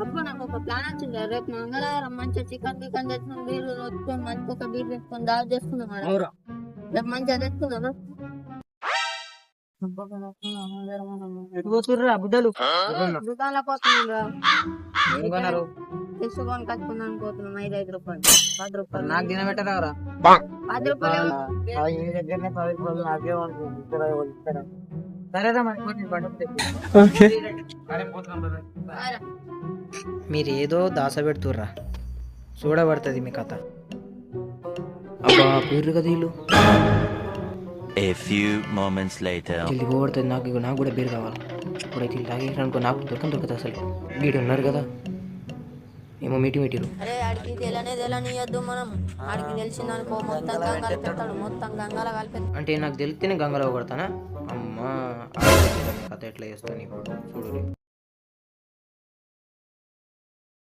అప్పుడు నాకు ఒక ప్లాన్ వచ్చింది. రేపు మంగళవారం మంచిగా చికెన్ గికెన్ తెచ్చుకుని బీర్లు వచ్చుకొని మంచిగా ఒక బీర్ తెచ్చుకొని దావత్ చేసుకుందాం మేడం. అవురా రేపు మంచిగా తెచ్చుకుందాం. ఎటు పోతుర్రా బుడ్డలు? దుకాణంలో పోతున్నాం రా. ఏం కొన్నారు? తెచ్చుకొని కట్టుకుందాం పోతున్నాం. 5 రూపాయలు 10 రూపాయలు నాకు తినబెట్టరావరా? 10 రూపాయలు. మీ దగ్గరనే 10 రూపాయలు నాకే ఇస్తారా? సరేరా మరి నేను బండి తెప్పి. అరే పోతున్నాం brother. మీరు ఏదో దాసపెడుతుర్రా, చూడబడుతుంది మీ కథ. అబ్బా పేర్లు కదా వీళ్ళు. A few moments later. జల్ది పోబడుతుంది. నాకు కూడా బీరు కావాలి. ఇప్పుడైతే ఇలా తాగేసానుకో నాకు దొరకదు అసలు. వీడు ఉన్నారు కదా ఏమో మీటిరు. అరే ఆడికి తెలనియద్దు మనం. ఆడికి తెలిసిందనుకో మొత్తం గంగాలు పెడతాడు. మొత్తం గంగాల కలిపి అంటే నాకు తెలిస్తేనే గంగలో కొడతానా? అమ్మా కథ ఎట్లా చేస్తాను ఇప్పుడు చూడు.